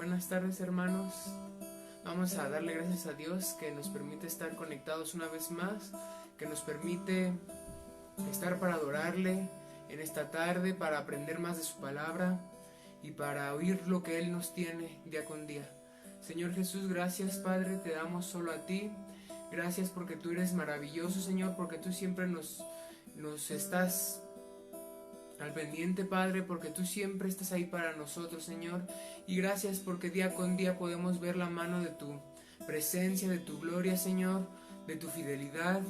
Buenas tardes, hermanos. Vamos a darle gracias a Dios que nos permite estar conectados una vez más, que nos permite estar para adorarle en esta tarde, para aprender más de su palabra y para oír lo que Él nos tiene día con día. Señor Jesús, gracias, Padre, te damos solo a ti. Gracias porque tú eres maravilloso, Señor, porque tú siempre nos estás al pendiente, Padre, porque tú siempre estás ahí para nosotros, Señor. Y gracias porque día con día podemos ver la mano de tu presencia, de tu gloria, Señor, de tu fidelidad.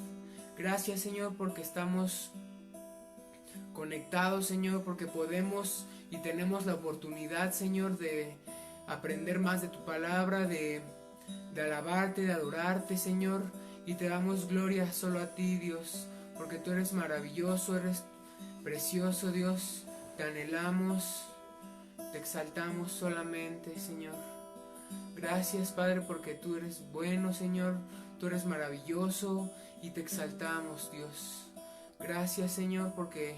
Gracias, Señor, porque estamos conectados, Señor, porque podemos y tenemos la oportunidad, Señor, de aprender más de tu palabra, de alabarte, de adorarte, Señor. Y te damos gloria solo a ti, Dios, porque tú eres maravilloso, eres precioso, Dios. Te anhelamos, te exaltamos solamente, Señor. Gracias, Padre, porque tú eres bueno, Señor. Tú eres maravilloso y te exaltamos, Dios. Gracias, Señor, porque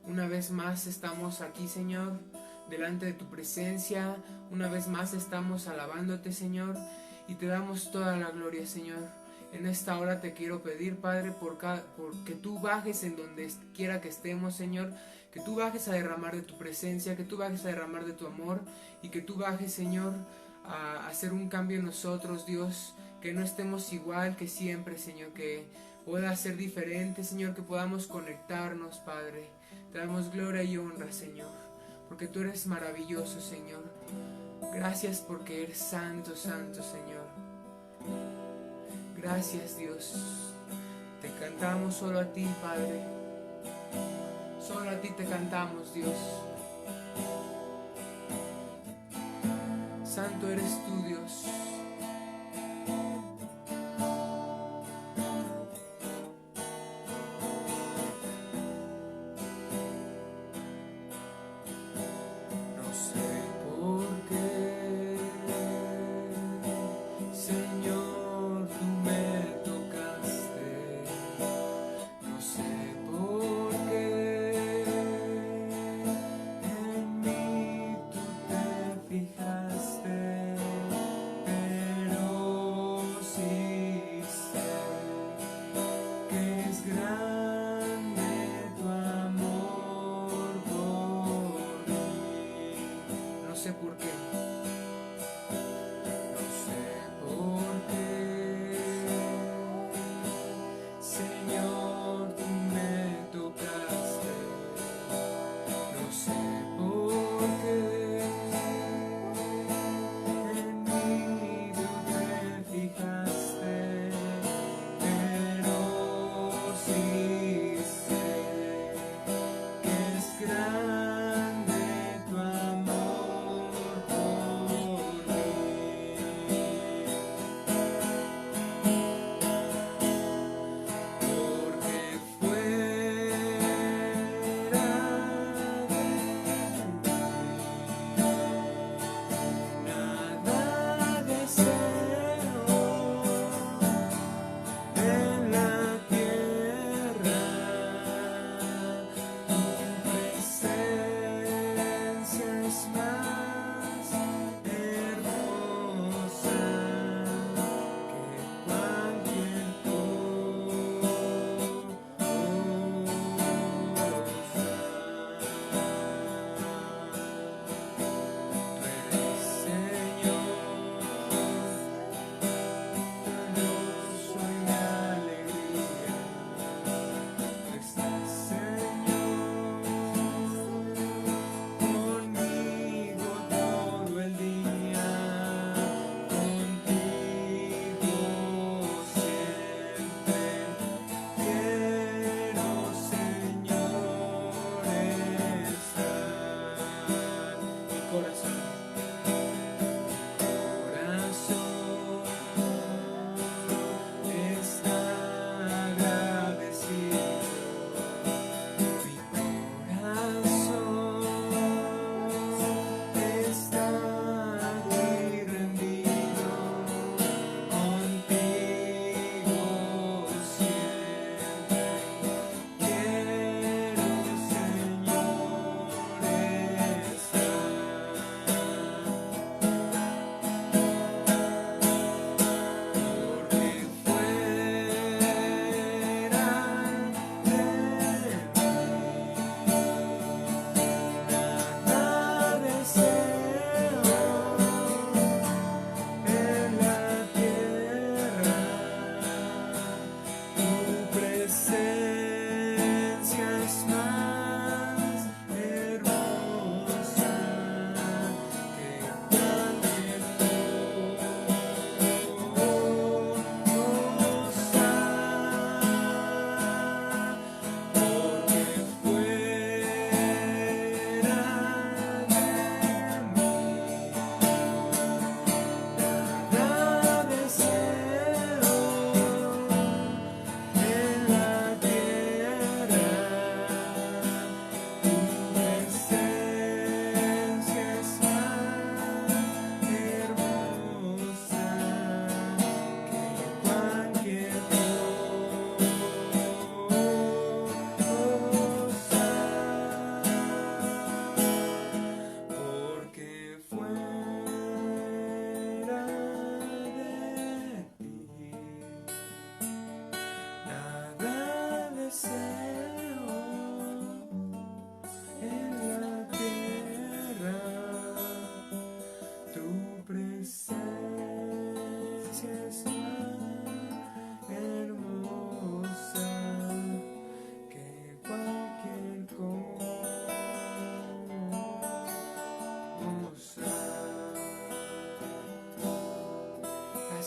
una vez más estamos aquí, Señor, delante de tu presencia. Una vez más estamos alabándote, Señor, y te damos toda la gloria, Señor. En esta hora te quiero pedir, Padre, por que tú bajes en donde quiera que estemos, Señor, que tú bajes a derramar de tu presencia, que tú bajes a derramar de tu amor y que tú bajes, Señor, a hacer un cambio en nosotros, Dios, que no estemos igual que siempre, Señor, que pueda ser diferente, Señor, que podamos conectarnos, Padre. Te damos gloria y honra, Señor, porque tú eres maravilloso, Señor. Gracias porque eres santo, santo, Señor. Gracias, Dios. Te cantamos solo a ti, Padre. Solo a ti te cantamos, Dios. Santo eres tú, Dios. No sé por qué, Señor, tú me tocaste. No sé por qué en mí tú te fijaste, pero sí sé que es grande tu amor por mí. No sé por qué. No sé por qué, Señor, tú me tocaste. No sé por qué en mí tú te fijaste, pero sí sé que es grande tu amor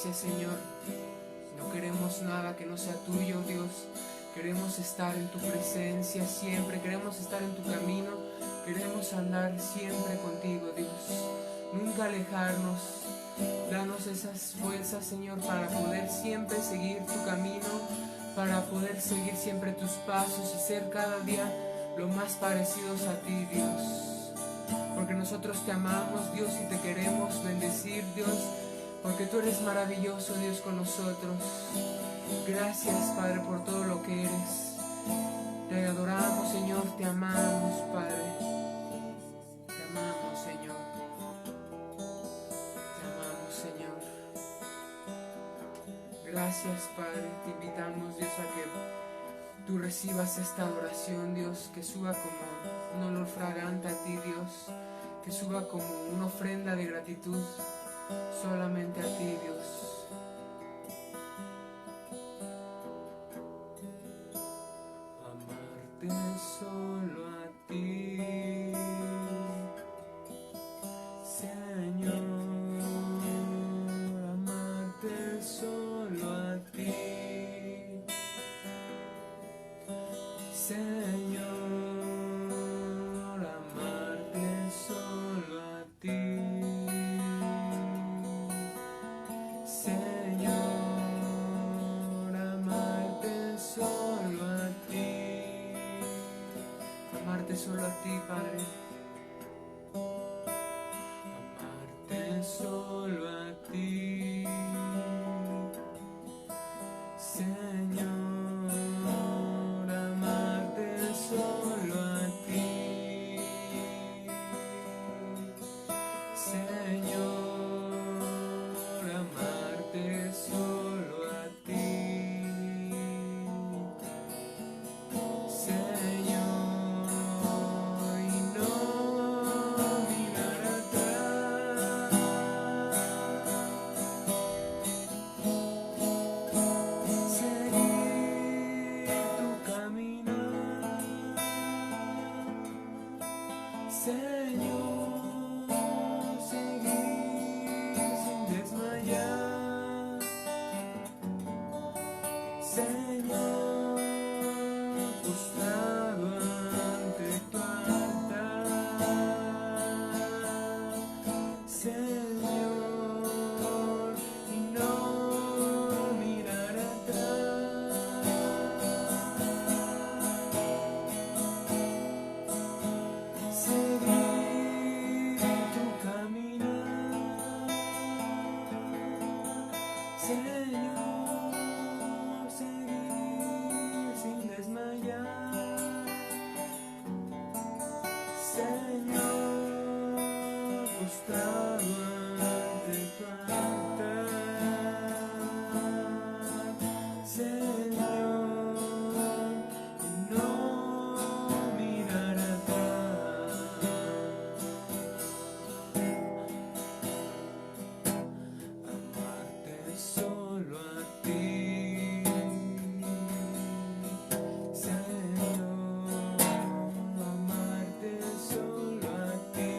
presencia, Señor. No queremos nada que no sea tuyo, Dios. Queremos estar en tu presencia siempre, queremos estar en tu camino, queremos andar siempre contigo, Dios. Nunca alejarnos. Danos esas fuerzas, Señor, para poder siempre seguir tu camino, para poder seguir siempre tus pasos y ser cada día lo más parecidos a ti, Dios. Porque nosotros te amamos, Dios, y te queremos bendecir, Dios, porque tú eres maravilloso, Dios, con nosotros. Gracias, Padre, por todo lo que eres. Te adoramos, Señor, te amamos, Padre. Te amamos, Señor. Te amamos, Señor. Gracias, Padre. Te invitamos, Dios, a que tú recibas esta adoración, Dios, que suba como un olor fragante a ti, Dios, que suba como una ofrenda de gratitud solamente a ti, Dios. Solo a ti, Señor, amarte solo a ti, Señor, amarte solo a ti, Señor, amarte solo a ti. Amarte solo a ti, Padre. Amarte solo a ti, Señor. Amarte solo a ti, Señor. Amarte solo a ti, Señor. Señor, seguir sin desmayar, Señor, postrado ante tu altar, Señor, y no mirar atrás. Seguir tu camino, Señor, seguir sin desmayar, Señor, postrado ante tu altar, Señor, y no mirar atrás. Amarte solo a ti, Señor, amarte solo a ti,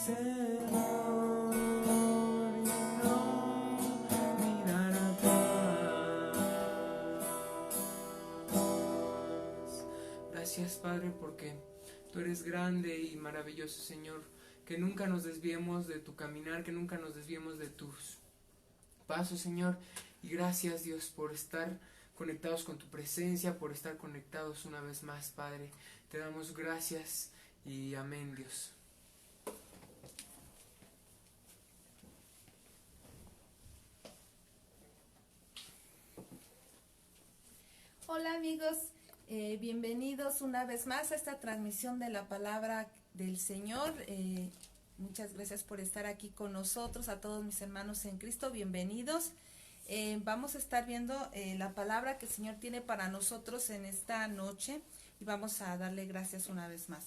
Señor, y no mirar atrás. Gracias, Padre, porque tú eres grande y maravilloso, Señor. Que nunca nos desviemos de tu caminar, que nunca nos desviemos de tus pasos, Señor. Y gracias, Dios, por estar conectados con tu presencia, por estar conectados una vez más, Padre. Te damos gracias y amén, Dios. Hola amigos, bienvenidos una vez más a esta transmisión de la palabra del Señor. Muchas gracias por estar aquí con nosotros, a todos mis hermanos en Cristo, bienvenidos. Vamos a estar viendo la palabra que el Señor tiene para nosotros en esta noche y vamos a darle gracias una vez más.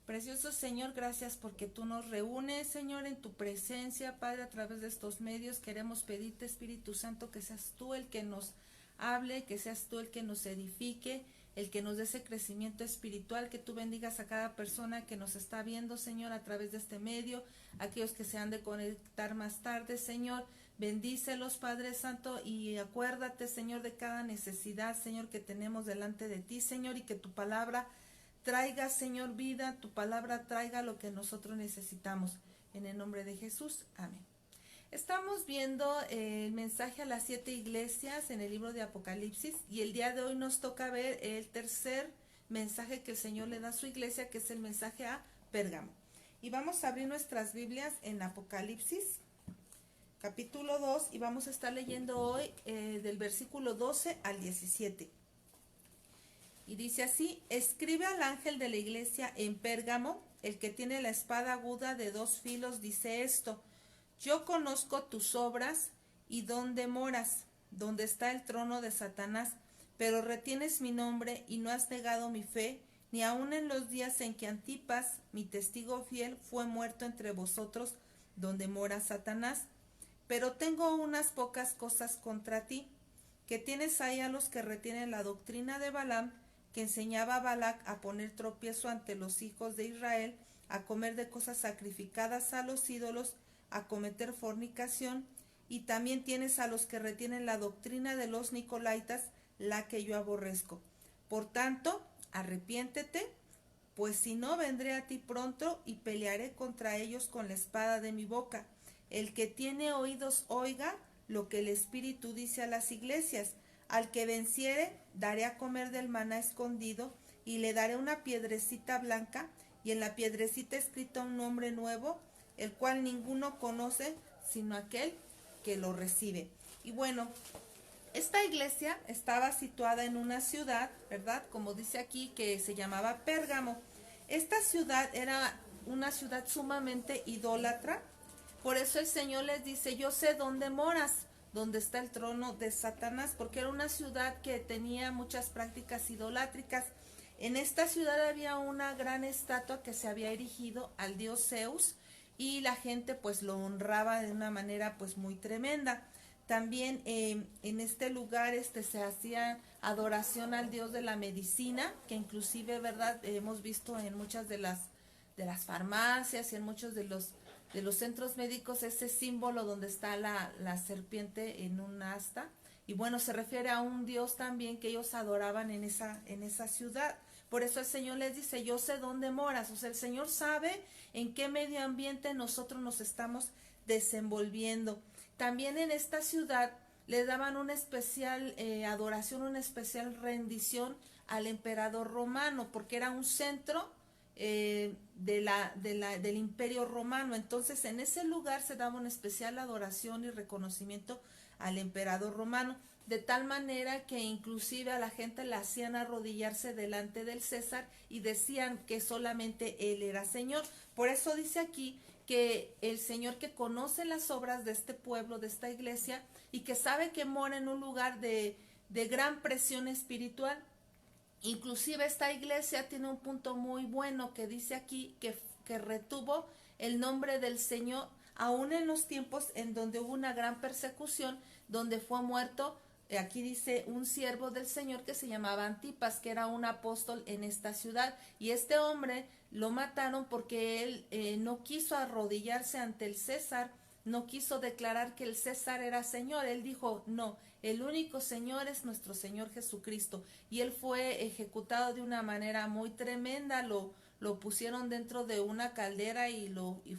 Precioso Señor, gracias porque tú nos reúnes, Señor, en tu presencia, Padre, a través de estos medios. Queremos pedirte, Espíritu Santo, que seas tú el que nos hable, que seas tú el que nos edifique, el que nos dé ese crecimiento espiritual, que tú bendigas a cada persona que nos está viendo, Señor, a través de este medio, aquellos que se han de conectar más tarde, Señor, bendícelos, Padre Santo, y acuérdate, Señor, de cada necesidad, Señor, que tenemos delante de ti, Señor, y que tu palabra traiga, Señor, vida, tu palabra traiga lo que nosotros necesitamos, en el nombre de Jesús, amén. Estamos viendo el mensaje a las 7 iglesias en el libro de Apocalipsis y el día de hoy nos toca ver el tercer mensaje que el Señor le da a su iglesia, que es el mensaje a Pérgamo. Y vamos a abrir nuestras Biblias en Apocalipsis, capítulo 2, y vamos a estar leyendo hoy del versículo 12 al 17. Y dice así: escribe al ángel de la iglesia en Pérgamo, el que tiene la espada aguda de 2 filos, dice esto: yo conozco tus obras y dónde moras, donde está el trono de Satanás, pero retienes mi nombre y no has negado mi fe, ni aun en los días en que Antipas, mi testigo fiel, fue muerto entre vosotros, donde mora Satanás. Pero tengo unas pocas cosas contra ti, que tienes ahí a los que retienen la doctrina de Balaam, que enseñaba a Balac a poner tropiezo ante los hijos de Israel, a comer de cosas sacrificadas a los ídolos, a cometer fornicación, y también tienes a los que retienen la doctrina de los nicolaítas, la que yo aborrezco. Por tanto, arrepiéntete, pues si no, vendré a ti pronto y pelearé contra ellos con la espada de mi boca. El que tiene oídos oiga lo que el Espíritu dice a las iglesias. Al que venciere, daré a comer del maná escondido, y le daré una piedrecita blanca, y en la piedrecita escrito un nombre nuevo, el cual ninguno conoce sino aquel que lo recibe. Y bueno, esta iglesia estaba situada en una ciudad, ¿verdad? Como dice aquí, que se llamaba Pérgamo. Esta ciudad era una ciudad sumamente idólatra. Por eso el Señor les dice: yo sé dónde moras, donde está el trono de Satanás, porque era una ciudad que tenía muchas prácticas idolátricas. En esta ciudad había una gran estatua que se había erigido al dios Zeus, y la gente pues lo honraba de una manera pues muy tremenda. También en este lugar se hacía adoración al dios de la medicina, que inclusive, verdad, hemos visto en muchas de las farmacias y en muchos de los centros médicos ese símbolo donde está la serpiente en un asta. Y bueno, se refiere a un dios también que ellos adoraban en esa ciudad. Por eso el Señor les dice: yo sé dónde moras. O sea, el Señor sabe en qué medio ambiente nosotros nos estamos desenvolviendo. También en esta ciudad le daban una especial adoración, una especial rendición al emperador romano, porque era un centro del imperio romano. Entonces en ese lugar se daba una especial adoración y reconocimiento al emperador romano, de tal manera que inclusive a la gente le hacían arrodillarse delante del César y decían que solamente él era Señor. Por eso dice aquí que el Señor, que conoce las obras de este pueblo, de esta iglesia, y que sabe que mora en un lugar de gran presión espiritual. Inclusive esta iglesia tiene un punto muy bueno que dice aquí que retuvo el nombre del Señor aún en los tiempos en donde hubo una gran persecución, donde fue muerto aquí dice un siervo del Señor que se llamaba Antipas, que era un apóstol en esta ciudad, y este hombre lo mataron porque él no quiso arrodillarse ante el César, no quiso declarar que el César era Señor. Él dijo, no, el único Señor es nuestro Señor Jesucristo, y él fue ejecutado de una manera muy tremenda. Lo pusieron dentro de una caldera y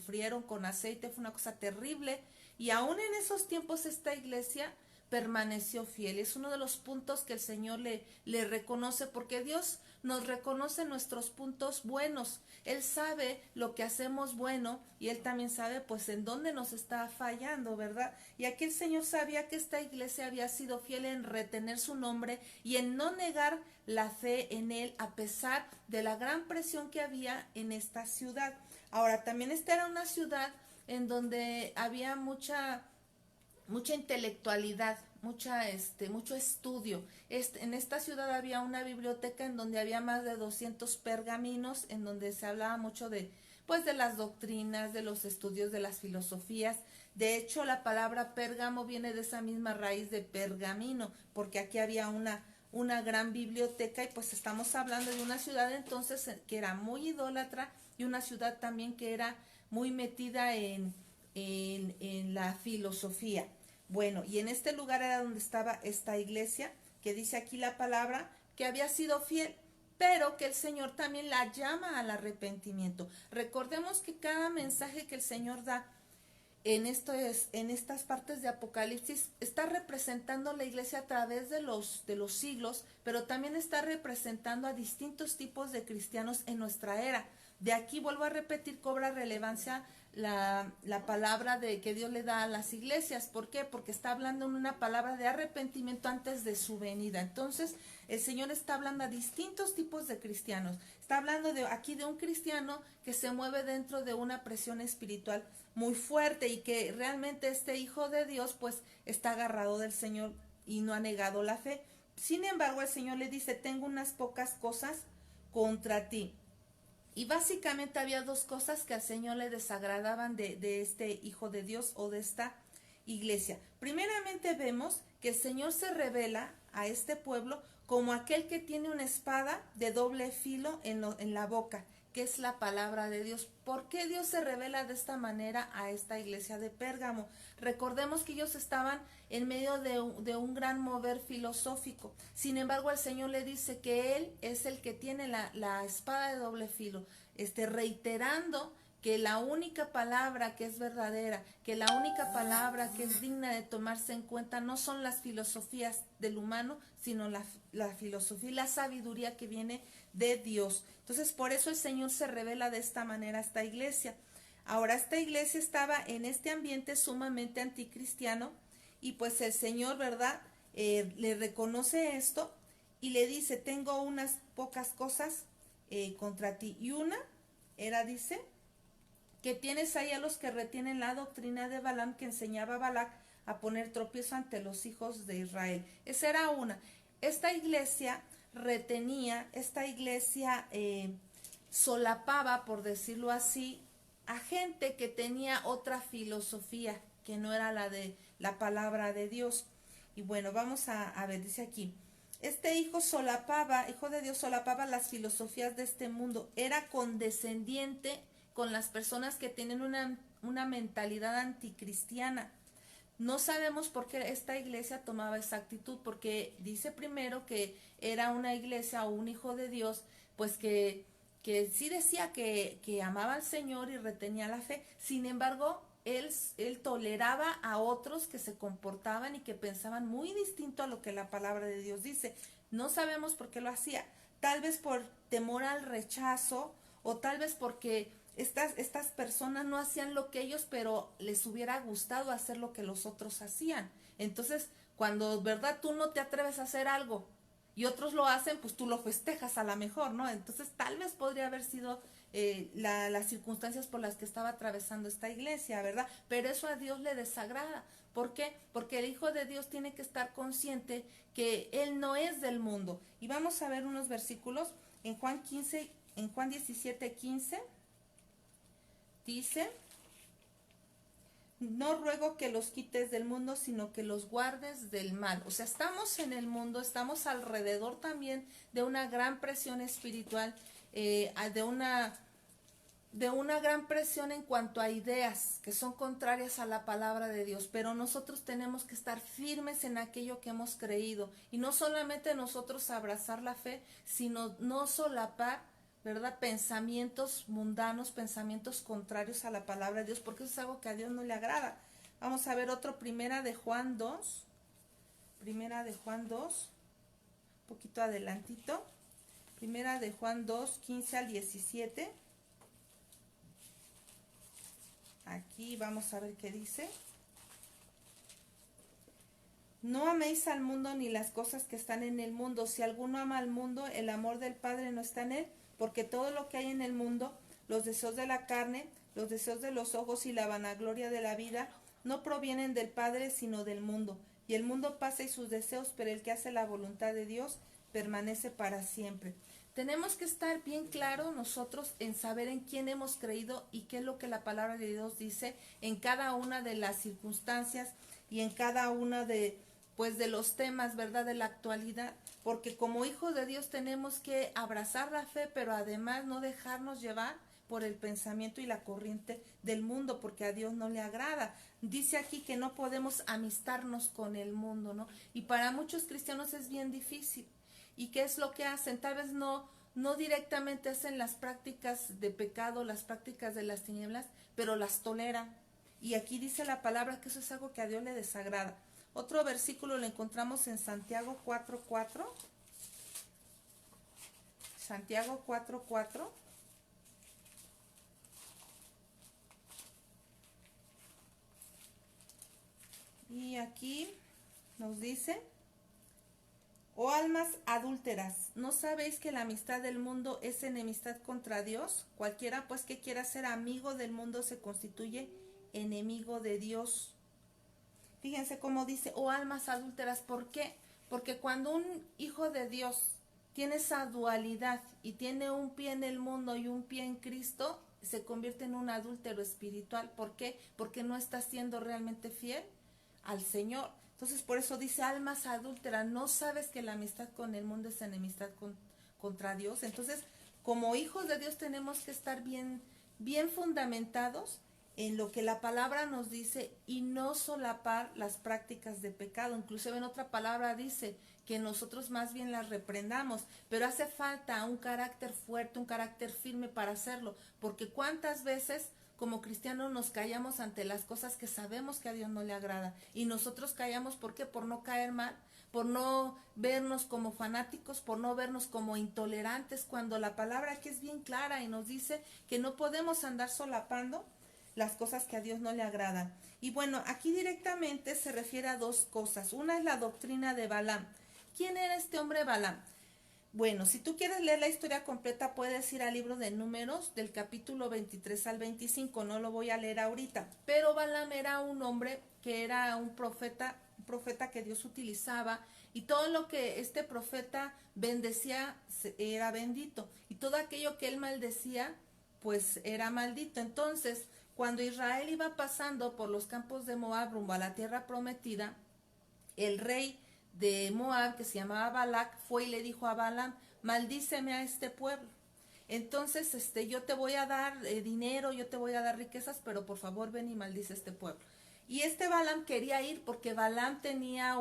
frieron con aceite. Fue una cosa terrible, y aún en esos tiempos esta iglesia permaneció fiel. Es uno de los puntos que el Señor le reconoce, porque Dios nos reconoce nuestros puntos buenos. Él sabe lo que hacemos bueno, y Él también sabe pues en dónde nos está fallando, ¿verdad? Y aquí el Señor sabía que esta iglesia había sido fiel en retener su nombre y en no negar la fe en Él, a pesar de la gran presión que había en esta ciudad. Ahora, también esta era una ciudad en donde había mucha intelectualidad, mucho estudio. En esta ciudad había una biblioteca en donde había más de 200 pergaminos, en donde se hablaba mucho de las doctrinas, de los estudios de las filosofías. De hecho, la palabra Pérgamo viene de esa misma raíz de pergamino, porque aquí había una gran biblioteca, y pues estamos hablando de una ciudad entonces que era muy idólatra, y una ciudad también que era muy metida en la filosofía. Bueno, y en este lugar era donde estaba esta iglesia, que dice aquí la palabra, que había sido fiel, pero que el Señor también la llama al arrepentimiento. Recordemos que cada mensaje que el Señor da en estas partes de Apocalipsis está representando la iglesia a través de los siglos, pero también está representando a distintos tipos de cristianos en nuestra era. De aquí, vuelvo a repetir, cobra relevancia la palabra de que Dios le da a las iglesias. ¿Por qué? Porque está hablando en una palabra de arrepentimiento antes de su venida. Entonces, el Señor está hablando a distintos tipos de cristianos. Está hablando aquí de un cristiano que se mueve dentro de una presión espiritual muy fuerte, y que realmente este hijo de Dios pues está agarrado del Señor y no ha negado la fe. Sin embargo, el Señor le dice, tengo unas pocas cosas contra ti. Y básicamente había dos cosas que al Señor le desagradaban de este hijo de Dios o de esta iglesia. Primeramente, vemos que el Señor se revela a este pueblo como aquel que tiene una espada de doble filo en la boca, que es la palabra de Dios. ¿Por qué Dios se revela de esta manera a esta iglesia de Pérgamo? Recordemos que ellos estaban en medio de un gran mover filosófico. Sin embargo, el Señor le dice que Él es el que tiene la espada de doble filo, reiterando que la única palabra que es verdadera, que la única palabra que es digna de tomarse en cuenta no son las filosofías del humano, sino la filosofía y la sabiduría que viene de Dios. Entonces, por eso el Señor se revela de esta manera a esta iglesia. Ahora, esta iglesia estaba en este ambiente sumamente anticristiano, y pues el Señor, ¿verdad?, le reconoce esto y le dice, tengo unas pocas cosas contra ti. Y una era, dice, que tienes ahí a los que retienen la doctrina de Balaam, que enseñaba a Balac a poner tropiezo ante los hijos de Israel. Esa era una. Esta iglesia solapaba, por decirlo así, a gente que tenía otra filosofía que no era la de la palabra de Dios. Y bueno, vamos a ver, dice aquí, este hijo de Dios solapaba las filosofías de este mundo, era condescendiente con las personas que tienen una mentalidad anticristiana. No sabemos por qué esta iglesia tomaba esa actitud, porque dice primero que era una iglesia o un hijo de Dios, pues que sí decía que amaba al Señor y retenía la fe. Sin embargo, él toleraba a otros que se comportaban y que pensaban muy distinto a lo que la palabra de Dios dice. No sabemos por qué lo hacía. Tal vez por temor al rechazo, o tal vez porque estas personas no hacían lo que ellos, pero les hubiera gustado hacer lo que los otros hacían. Entonces, cuando, ¿verdad?, tú no te atreves a hacer algo y otros lo hacen, pues tú lo festejas a lo mejor, ¿no? Entonces, tal vez podría haber sido las circunstancias por las que estaba atravesando esta iglesia, ¿verdad? Pero eso a Dios le desagrada. ¿Por qué? Porque el Hijo de Dios tiene que estar consciente que Él no es del mundo. Y vamos a ver unos versículos en Juan 17:15. Dice, no ruego que los quites del mundo, sino que los guardes del mal. O sea, estamos en el mundo, estamos alrededor también de una gran presión espiritual, de una gran presión en cuanto a ideas que son contrarias a la palabra de Dios, pero nosotros tenemos que estar firmes en aquello que hemos creído, y no solamente nosotros abrazar la fe, sino no solapar, ¿verdad?, pensamientos mundanos, pensamientos contrarios a la palabra de Dios, porque eso es algo que a Dios no le agrada. Vamos a ver otro, Primera de Juan 2, un poquito adelantito, Primera de Juan 2, 15 al 17. Aquí vamos a ver qué dice. No améis al mundo ni las cosas que están en el mundo. Si alguno ama al mundo, el amor del Padre no está en él, porque todo lo que hay en el mundo, los deseos de la carne, los deseos de los ojos y la vanagloria de la vida, no provienen del Padre, sino del mundo. Y el mundo pasa y sus deseos, pero el que hace la voluntad de Dios permanece para siempre. Tenemos que estar bien claros nosotros en saber en quién hemos creído y qué es lo que la palabra de Dios dice en cada una de las circunstancias y en cada una de los temas, ¿verdad?, de la actualidad, porque como hijos de Dios tenemos que abrazar la fe, pero además no dejarnos llevar por el pensamiento y la corriente del mundo, porque a Dios no le agrada. Dice aquí que no podemos amistarnos con el mundo, ¿no? Y para muchos cristianos es bien difícil. ¿Y qué es lo que hacen? Tal vez no directamente hacen las prácticas de pecado, las prácticas de las tinieblas, pero las toleran. Y aquí dice la palabra que eso es algo que a Dios le desagrada. Otro versículo lo encontramos en Santiago 4:4. Santiago 4:4. Y aquí nos dice: oh almas adúlteras, ¿no sabéis que la amistad del mundo es enemistad contra Dios? Cualquiera pues que quiera ser amigo del mundo se constituye enemigo de Dios. Fíjense cómo dice, oh almas adúlteras, ¿por qué? Porque cuando un hijo de Dios tiene esa dualidad y tiene un pie en el mundo y un pie en Cristo, se convierte en un adúltero espiritual. ¿Por qué? Porque no está siendo realmente fiel al Señor. Entonces por eso dice, almas adúlteras, ¿no sabes que la amistad con el mundo es enemistad contra Dios? Entonces, como hijos de Dios tenemos que estar bien fundamentados en lo que la palabra nos dice y no solapar las prácticas de pecado. Inclusive en otra palabra dice que nosotros más bien las reprendamos, pero hace falta un carácter fuerte, un carácter firme para hacerlo, porque cuántas veces como cristianos nos callamos ante las cosas que sabemos que a Dios no le agrada, y nosotros callamos, ¿por qué? Por no caer mal, por no vernos como fanáticos, por no vernos como intolerantes, cuando la palabra aquí es bien clara y nos dice que no podemos andar solapando las cosas que a Dios no le agradan. Y bueno, aquí directamente se refiere a dos cosas. Una es la doctrina de Balaam. ¿Quién era este hombre Balaam? Bueno, si tú quieres leer la historia completa, puedes ir al libro de Números, del capítulo 23 al 25, no lo voy a leer ahorita. Pero Balaam era un hombre que era un profeta que Dios utilizaba, y todo lo que este profeta bendecía era bendito, y todo aquello que él maldecía, pues era maldito. Entonces, cuando Israel iba pasando por los campos de Moab rumbo a la tierra prometida, el rey de Moab, que se llamaba Balac, fue y le dijo a Balaam, maldíceme a este pueblo. Entonces, yo te voy a dar dinero, yo te voy a dar riquezas, pero por favor ven y maldice a este pueblo. Y Balaam quería ir porque Balaam tenía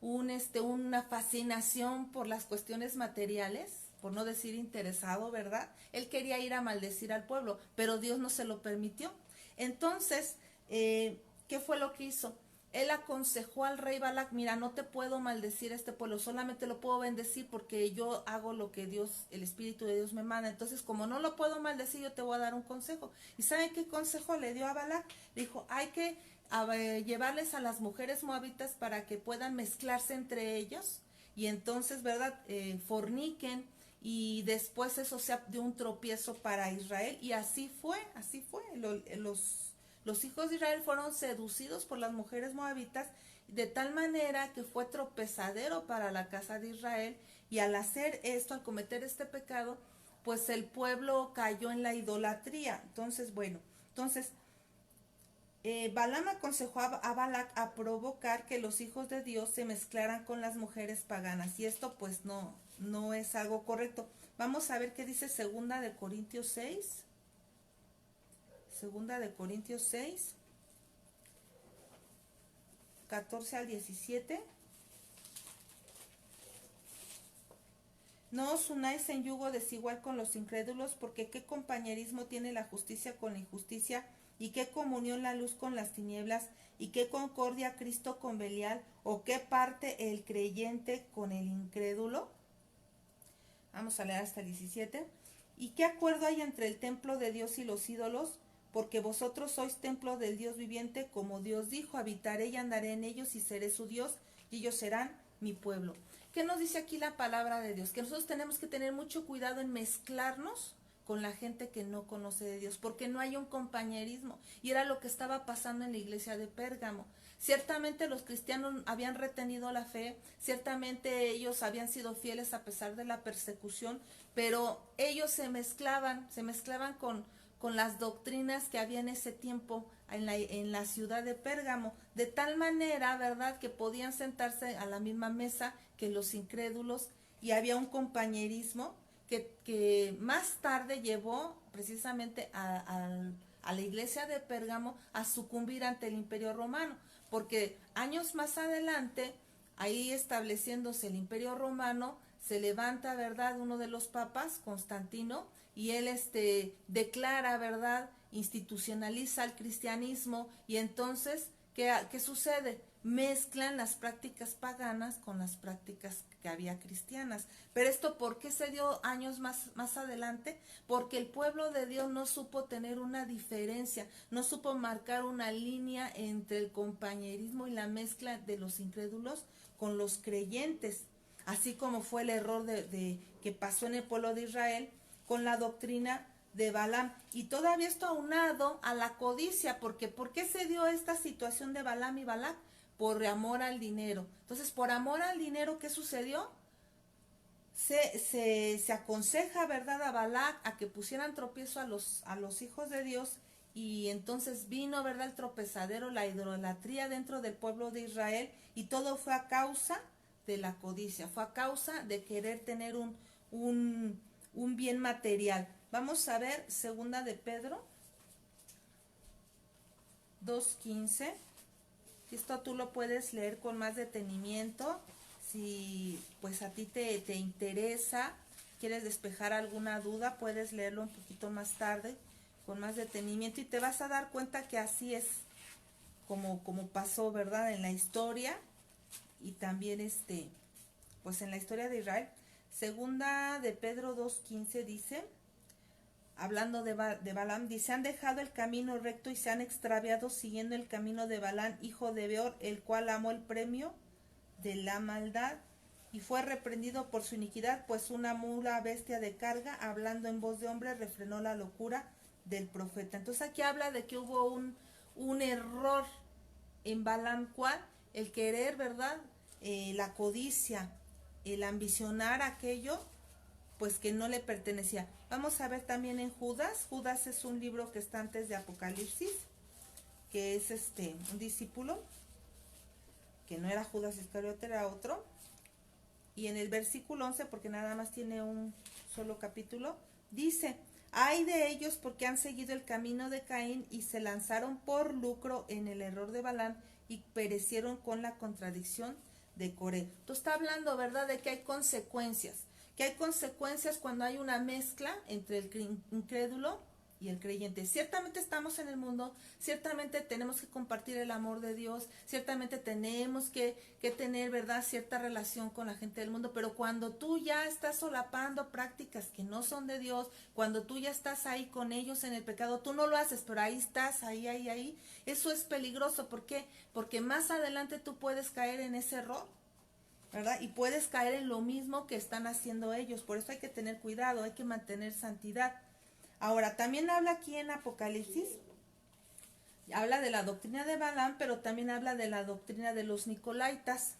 una fascinación por las cuestiones materiales, por no decir interesado, ¿verdad? Él quería ir a maldecir al pueblo, pero Dios no se lo permitió. Entonces, ¿qué fue lo que hizo? Él aconsejó al rey Balac, mira, no te puedo maldecir a este pueblo, solamente lo puedo bendecir porque yo hago lo que Dios, el Espíritu de Dios me manda. Entonces, como no lo puedo maldecir, yo te voy a dar un consejo. ¿Y saben qué consejo le dio a Balac? Le dijo, hay que llevarles a las mujeres moabitas para que puedan mezclarse entre ellos y entonces, ¿verdad?, forniquen, y después eso sea de un tropiezo para Israel. Y así fue. Los hijos de Israel fueron seducidos por las mujeres moabitas, de tal manera que fue tropezadero para la casa de Israel, y al hacer esto, al cometer este pecado, pues el pueblo cayó en la idolatría. Entonces, bueno, Balaam aconsejó a Balac a provocar que los hijos de Dios se mezclaran con las mujeres paganas, y esto pues no es algo correcto. Vamos a ver qué dice Segunda de Corintios 6. Segunda de Corintios 6, 14 al 17. No os unáis en yugo desigual con los incrédulos, porque qué compañerismo tiene la justicia con la injusticia, y qué comunión la luz con las tinieblas, y qué concordia Cristo con Belial, o qué parte el creyente con el incrédulo. Vamos a leer hasta el 17. ¿Y qué acuerdo hay entre el templo de Dios y los ídolos? Porque vosotros sois templo del Dios viviente, como Dios dijo, habitaré y andaré en ellos y seré su Dios, y ellos serán mi pueblo. ¿Qué nos dice aquí la palabra de Dios? Que nosotros tenemos que tener mucho cuidado en mezclarnos con la gente que no conoce de Dios, porque no hay un compañerismo, y era lo que estaba pasando en la iglesia de Pérgamo. Ciertamente los cristianos habían retenido la fe, ciertamente ellos habían sido fieles a pesar de la persecución, pero ellos se mezclaban con las doctrinas que había en ese tiempo en la ciudad de Pérgamo, de tal manera, ¿verdad?, que podían sentarse a la misma mesa que los incrédulos, y había un compañerismo que más tarde llevó precisamente a la iglesia de Pérgamo a sucumbir ante el Imperio Romano, porque años más adelante, ahí estableciéndose el Imperio Romano, se levanta, ¿verdad?, uno de los papas, Constantino, y él declara, ¿verdad?, institucionaliza el cristianismo, y entonces, ¿qué sucede? Mezclan las prácticas paganas con las prácticas que había cristianas. Pero esto, ¿por qué se dio años más adelante? Porque el pueblo de Dios no supo tener una diferencia, no supo marcar una línea entre el compañerismo y la mezcla de los incrédulos con los creyentes, así como fue el error que pasó en el pueblo de Israel con la doctrina de Balaam. Y todavía esto aunado a la codicia, porque ¿por qué se dio esta situación de Balaam y Balac? Por amor al dinero. Entonces, por amor al dinero, ¿qué sucedió? Se aconseja, ¿verdad?, a Balac a que pusieran tropiezo a los hijos de Dios, y entonces vino, ¿verdad?, el tropezadero, la idolatría dentro del pueblo de Israel, y todo fue a causa de la codicia, fue a causa de querer tener un bien material. Vamos a ver Segunda de Pedro 2:15. Esto tú lo puedes leer con más detenimiento, si pues a ti te interesa, quieres despejar alguna duda, puedes leerlo un poquito más tarde con más detenimiento, y te vas a dar cuenta que así es como pasó, ¿verdad?, en la historia, y también pues en la historia de Israel. Segunda de Pedro 2:15 dice, hablando de Balaam, dice: han dejado el camino recto y se han extraviado siguiendo el camino de Balaam, hijo de Beor, el cual amó el premio de la maldad y fue reprendido por su iniquidad, pues una mula bestia de carga, hablando en voz de hombre, refrenó la locura del profeta. Entonces aquí habla de que hubo un error en Balaam, ¿cuál? El querer, ¿verdad?, la codicia, el ambicionar aquello pues que no le pertenecía. Vamos a ver también en Judas. Judas es un libro que está antes de Apocalipsis, que es un discípulo, que no era Judas Iscariote, era otro. Y en el versículo 11, porque nada más tiene un solo capítulo, dice: ay de ellos, porque han seguido el camino de Caín y se lanzaron por lucro en el error de Balaam y perecieron con la contradicción de Coré. Tú estás hablando, ¿verdad?, de que hay consecuencias. Que hay consecuencias cuando hay una mezcla entre el incrédulo y el creyente. Ciertamente estamos en el mundo, ciertamente tenemos que compartir el amor de Dios, ciertamente tenemos que tener, ¿verdad?, cierta relación con la gente del mundo, pero cuando tú ya estás solapando prácticas que no son de Dios, cuando tú ya estás ahí con ellos en el pecado, tú no lo haces, pero ahí estás, ahí, eso es peligroso. ¿Por qué? Porque más adelante tú puedes caer en ese error, ¿verdad? Y puedes caer en lo mismo que están haciendo ellos. Por eso hay que tener cuidado, hay que mantener santidad. Ahora, también habla aquí en Apocalipsis, habla de la doctrina de Balaam, pero también habla de la doctrina de los Nicolaitas.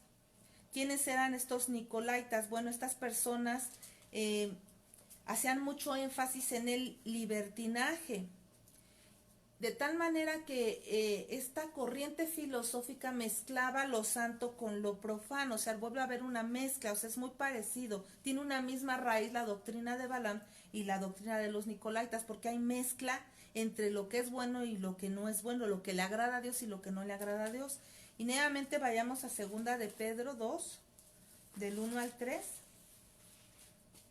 ¿Quiénes eran estos Nicolaitas? Bueno, estas personas hacían mucho énfasis en el libertinaje. de tal manera que esta corriente filosófica mezclaba lo santo con lo profano, o sea, vuelve a haber una mezcla, o sea, es muy parecido, tiene una misma raíz la doctrina de Balaam y la doctrina de los Nicolaitas, porque hay mezcla entre lo que es bueno y lo que no es bueno, lo que le agrada a Dios y lo que no le agrada a Dios. Y nuevamente vayamos a segunda de Pedro 2, del 1 al 3.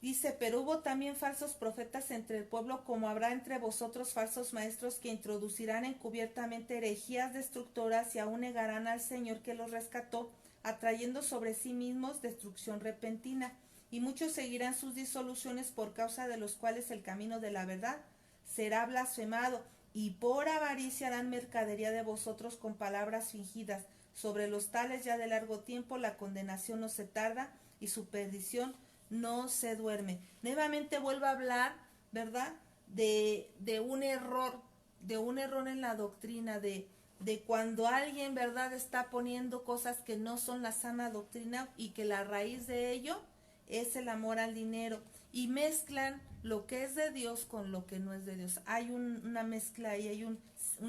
Dice, pero hubo también falsos profetas entre el pueblo, como habrá entre vosotros falsos maestros que introducirán encubiertamente herejías destructoras y aún negarán al Señor que los rescató, atrayendo sobre sí mismos destrucción repentina. Y muchos seguirán sus disoluciones, por causa de los cuales el camino de la verdad será blasfemado, y por avaricia harán mercadería de vosotros con palabras fingidas. Sobre los tales ya de largo tiempo la condenación no se tarda y su perdición no se duerme. Nuevamente vuelvo a hablar, ¿verdad? De un error en la doctrina, de cuando alguien, ¿verdad?, está poniendo cosas que no son la sana doctrina y que la raíz de ello es el amor al dinero, y mezclan lo que es de Dios con lo que no es de Dios. Hay una mezcla y hay un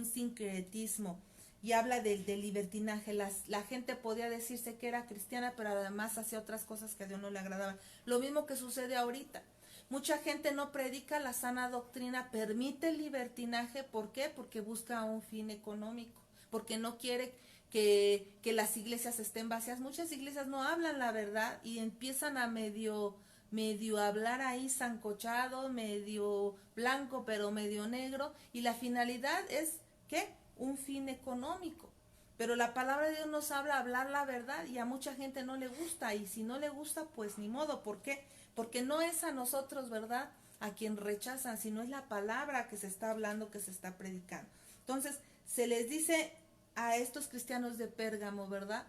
sincretismo. Y habla del libertinaje. La gente podía decirse que era cristiana, pero además hacía otras cosas que a Dios no le agradaban. Lo mismo que sucede ahorita. Mucha gente no predica la sana doctrina, permite el libertinaje. ¿Por qué? Porque busca un fin económico, porque no quiere que las iglesias estén vacías. Muchas iglesias no hablan la verdad y empiezan a medio hablar ahí sancochado, medio blanco pero medio negro, y la finalidad es ¿qué? Un fin económico. Pero la palabra de Dios nos habla hablar la verdad, y a mucha gente no le gusta, y si no le gusta, pues ni modo. ¿Por qué? Porque no es a nosotros, ¿verdad?, a quien rechazan, sino es la palabra que se está hablando, que se está predicando. Entonces, se les dice a estos cristianos de Pérgamo, ¿verdad?,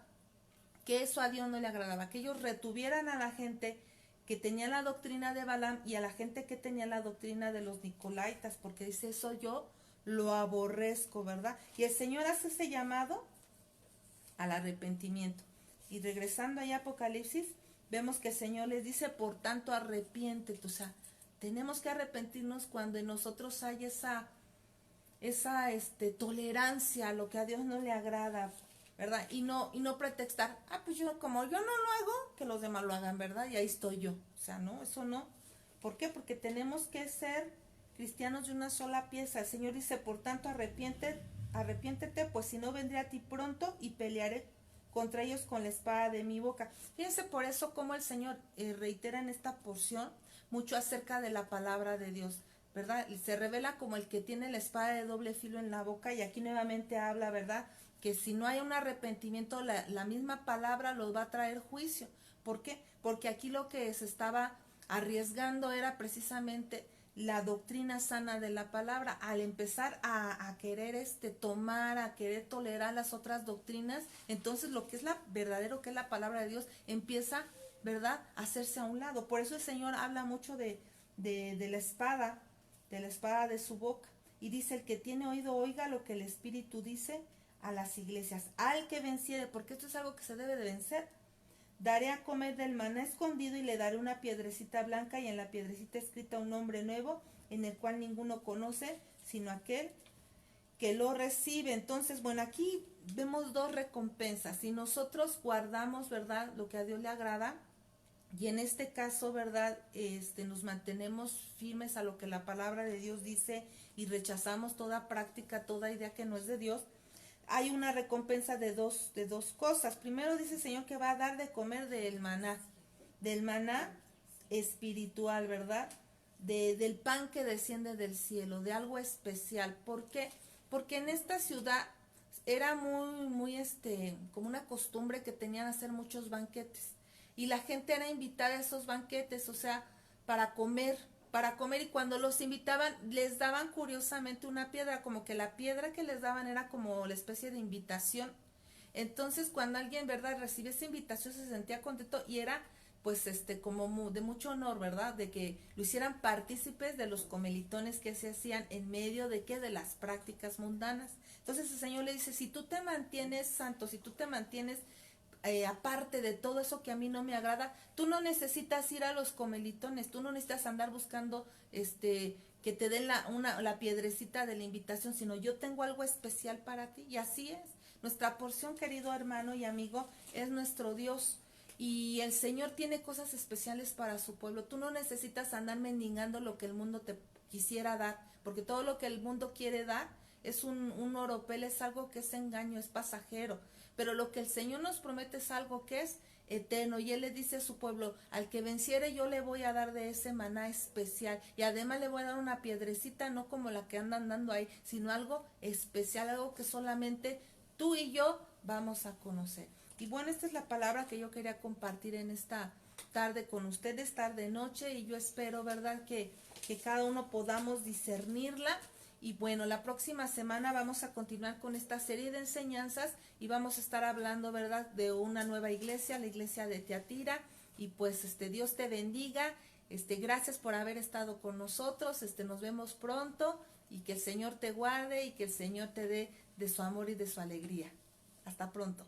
que eso a Dios no le agradaba, que ellos retuvieran a la gente que tenía la doctrina de Balaam y a la gente que tenía la doctrina de los Nicolaitas, porque dice, eso yo lo aborrezco, ¿verdad? Y el Señor hace ese llamado al arrepentimiento. Y regresando ahí a Apocalipsis, vemos que el Señor les dice, por tanto, arrepiéntete. O sea, tenemos que arrepentirnos cuando en nosotros hay esa tolerancia a lo que a Dios no le agrada, ¿verdad? Y no pretextar, pues yo, como yo no lo hago, que los demás lo hagan, ¿verdad? Y ahí estoy yo. O sea, no, eso no. ¿Por qué? Porque tenemos que ser cristianos de una sola pieza. El Señor dice, por tanto, arrepiéntete, pues si no, vendré a ti pronto y pelearé contra ellos con la espada de mi boca. Fíjense por eso como el Señor reitera en esta porción mucho acerca de la palabra de Dios, ¿verdad? Se revela como el que tiene la espada de doble filo en la boca, y aquí nuevamente habla, ¿verdad?, que si no hay un arrepentimiento, la misma palabra los va a traer juicio. ¿Por qué? Porque aquí lo que se estaba arriesgando era precisamente la doctrina sana de la palabra. Al empezar a querer tomar, a querer tolerar las otras doctrinas, entonces lo que es verdadero, que es la palabra de Dios, empieza, ¿verdad?, a hacerse a un lado. Por eso el Señor habla mucho de la espada de su boca, y dice, el que tiene oído oiga lo que el Espíritu dice a las iglesias. Al que venciere, porque esto es algo que se debe de vencer, daré a comer del maná escondido, y le daré una piedrecita blanca, y en la piedrecita escrita un nombre nuevo, en el cual ninguno conoce, sino aquel que lo recibe. Entonces, bueno, aquí vemos dos recompensas. Si nosotros guardamos, ¿verdad?, lo que a Dios le agrada, y en este caso, ¿verdad?, nos mantenemos firmes a lo que la palabra de Dios dice y rechazamos toda práctica, toda idea que no es de Dios, hay una recompensa de dos cosas. Primero dice el Señor que va a dar de comer del maná espiritual, ¿verdad?, del pan que desciende del cielo, de algo especial. ¿Por qué? Porque en esta ciudad era muy como una costumbre que tenían hacer muchos banquetes, y la gente era invitada a esos banquetes, o sea, para comer, y cuando los invitaban les daban curiosamente una piedra, como que la piedra que les daban era como la especie de invitación. Entonces, cuando alguien, ¿verdad?, recibía esa invitación, se sentía contento, y era pues como de mucho honor, ¿verdad?, de que lo hicieran partícipes de los comelitones que se hacían en medio de de las prácticas mundanas. Entonces el Señor le dice, si tú te mantienes santo, si tú te mantienes aparte de todo eso que a mí no me agrada, tú no necesitas ir a los comelitones, tú no necesitas andar buscando que te den la piedrecita de la invitación, sino yo tengo algo especial para ti. Y así es. Nuestra porción, querido hermano y amigo, es nuestro Dios. Y el Señor tiene cosas especiales para su pueblo. Tú no necesitas andar mendigando lo que el mundo te quisiera dar, porque todo lo que el mundo quiere dar es un oropel, es algo que es engaño, es pasajero. Pero lo que el Señor nos promete es algo que es eterno. Y Él le dice a su pueblo, al que venciere yo le voy a dar de ese maná especial. Y además le voy a dar una piedrecita, no como la que andan dando ahí, sino algo especial, algo que solamente tú y yo vamos a conocer. Y bueno, esta es la palabra que yo quería compartir en esta tarde con ustedes, tarde noche, y yo espero, ¿verdad?, que cada uno podamos discernirla. Y bueno, la próxima semana vamos a continuar con esta serie de enseñanzas y vamos a estar hablando, ¿verdad?, de una nueva iglesia, la iglesia de Tiatira. Y pues Dios te bendiga, gracias por haber estado con nosotros, nos vemos pronto, y que el Señor te guarde y que el Señor te dé de su amor y de su alegría. Hasta pronto.